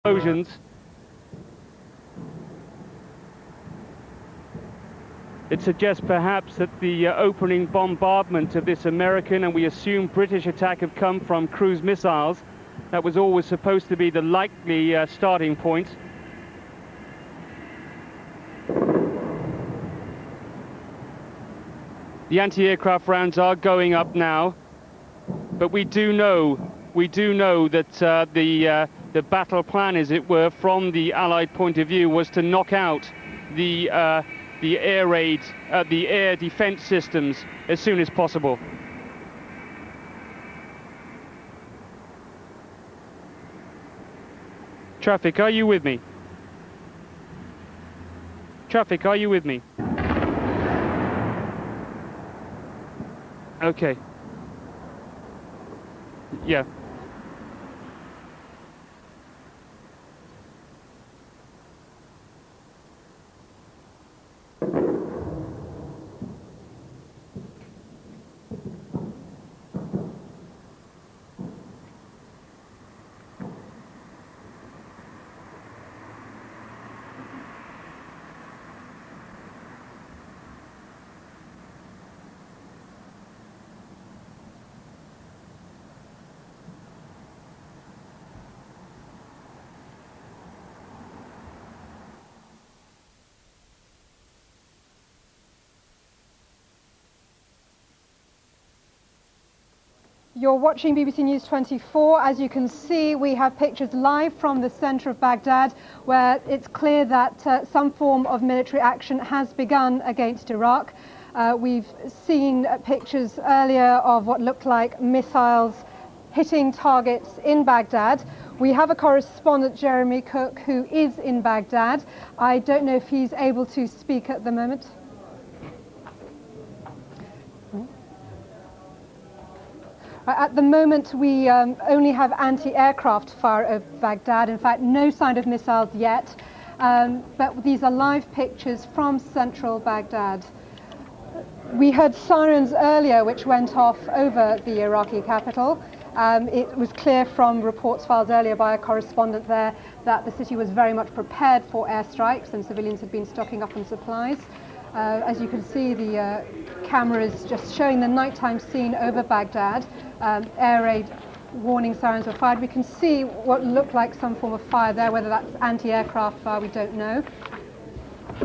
explosions. It suggests perhaps that the opening bombardment of this American and we assume British attack have come from cruise missiles. That was always supposed to be the likely starting point. The anti-aircraft rounds are going up now, but we do know that the battle plan, as it were, from the Allied point of view, was to knock out the air raid, the air defense systems as soon as possible. Traffic, are you with me? Traffic, are you with me? Okay. Yeah. You're watching BBC News 24. As you can see, we have pictures live from the center of Baghdad, where it's clear that some form of military action has begun against Iraq. We've seen pictures earlier of what looked like missiles hitting targets in Baghdad. We have a correspondent, Jeremy Cook, who is in Baghdad. I don't know if he's able to speak at the moment. At the moment, we only have anti-aircraft fire of Baghdad. In fact, no sign of missiles yet. But these are live pictures from central Baghdad. We heard sirens earlier, which went off over the Iraqi capital. It was clear from reports filed earlier by a correspondent there that the city was very much prepared for airstrikes and civilians had been stocking up on supplies. As you can see, the cameras just showing the nighttime scene over Baghdad. Air raid warning sirens were fired. We can see what looked like some form of fire there, whether that's anti-aircraft fire, we don't know.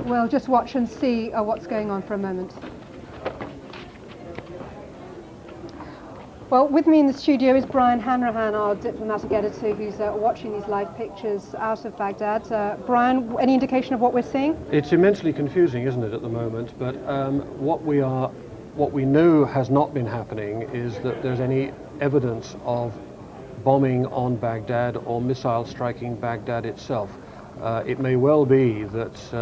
We'll just watch and see what's going on for a moment. Well, with me in the studio is Brian Hanrahan, our diplomatic editor, who's watching these live pictures out of Baghdad. Brian, any indication of what we're seeing? It's immensely confusing, isn't it, at the moment? But what we know has not been happening is that there's any evidence of bombing on Baghdad or missile striking Baghdad itself. It may well be that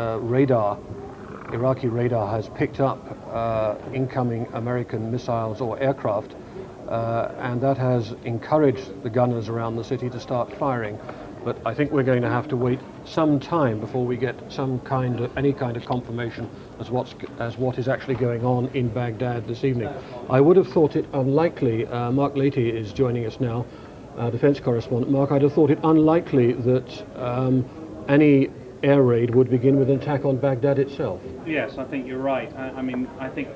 Iraqi radar has picked up incoming American missiles or aircraft, and that has encouraged the gunners around the city to start firing. But I think we're going to have to wait some time before we get any kind of confirmation as what is actually going on in Baghdad this evening. I would have thought it unlikely. Mark Leahy is joining us now, defence correspondent. Mark, I'd have thought it unlikely that any air raid would begin with an attack on Baghdad itself. Yes, I think you're right. I think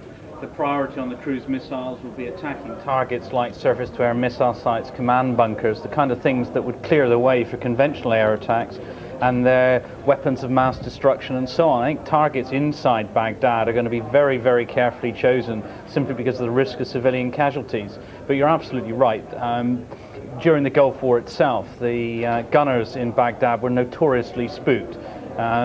the priority on the cruise missiles will be attacking targets like surface-to-air missile sites, command bunkers, the kind of things that would clear the way for conventional air attacks, and their weapons of mass destruction and so on. I think targets inside Baghdad are going to be very, very carefully chosen simply because of the risk of civilian casualties. But you're absolutely right. During the Gulf War itself, the gunners in Baghdad were notoriously spooked.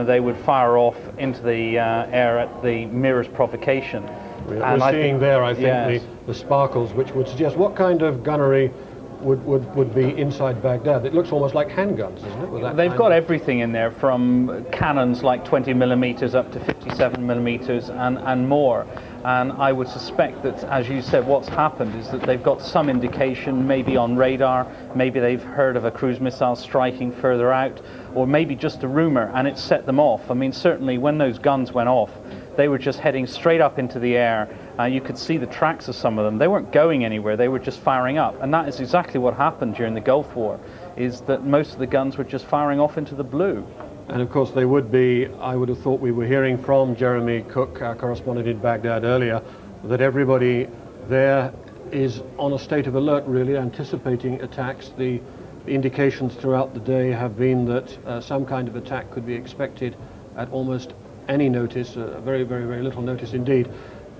They would fire off into the air at the merest provocation. We're seeing there, I think, yes, the sparkles, which would suggest what kind of gunnery would be inside Baghdad. It looks almost like handguns, isn't it? With that They've got everything in there, from cannons like 20 millimeters up to 57 millimeters and more. And I would suspect that, as you said, what's happened is that they've got some indication, maybe on radar, maybe they've heard of a cruise missile striking further out, or maybe just a rumor, and it set them off. I mean, certainly when those guns went off, they were just heading straight up into the air. You could see the tracks of some of them. They weren't going anywhere, they were just firing up. And that is exactly what happened during the Gulf War. is that most of the guns were just firing off into the blue. And of course they would be. I would have thought we were hearing from Jeremy Cook, our correspondent in Baghdad earlier, that everybody there is on a state of alert, really anticipating attacks. The indications throughout the day have been that some kind of attack could be expected at almost any notice, very, very, very little notice indeed.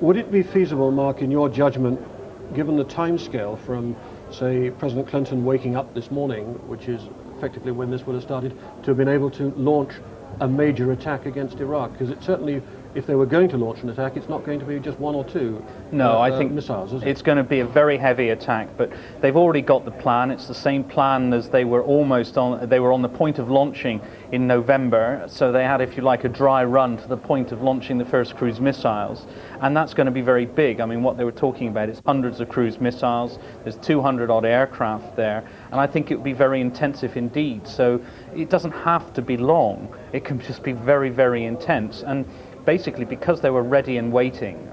Would it be feasible, Mark, in your judgment, given the timescale from, say, President Clinton waking up this morning, which is effectively when this would have started, to have been able to launch a major attack against Iraq? Because it certainly, if they were going to launch an attack, it's not going to be just one or two I think missiles, is it? It's going to be a very heavy attack, but they've already got the plan. It's the same plan as they were on the point of launching in November, so they had, if you like, a dry run to the point of launching the first cruise missiles, and that's going to be very big. I mean, what they were talking about is hundreds of cruise missiles, there's 200 odd aircraft there, and I think it would be very intensive indeed. So it doesn't have to be long, it can just be very, very intense. And basically, because they were ready and waiting,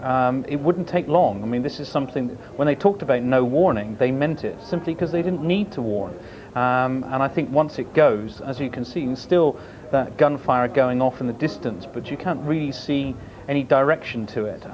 it wouldn't take long. I mean, this is something, when they talked about no warning, they meant it, simply because they didn't need to warn. And I think once it goes, as you can see, still that gunfire going off in the distance, but you can't really see any direction to it.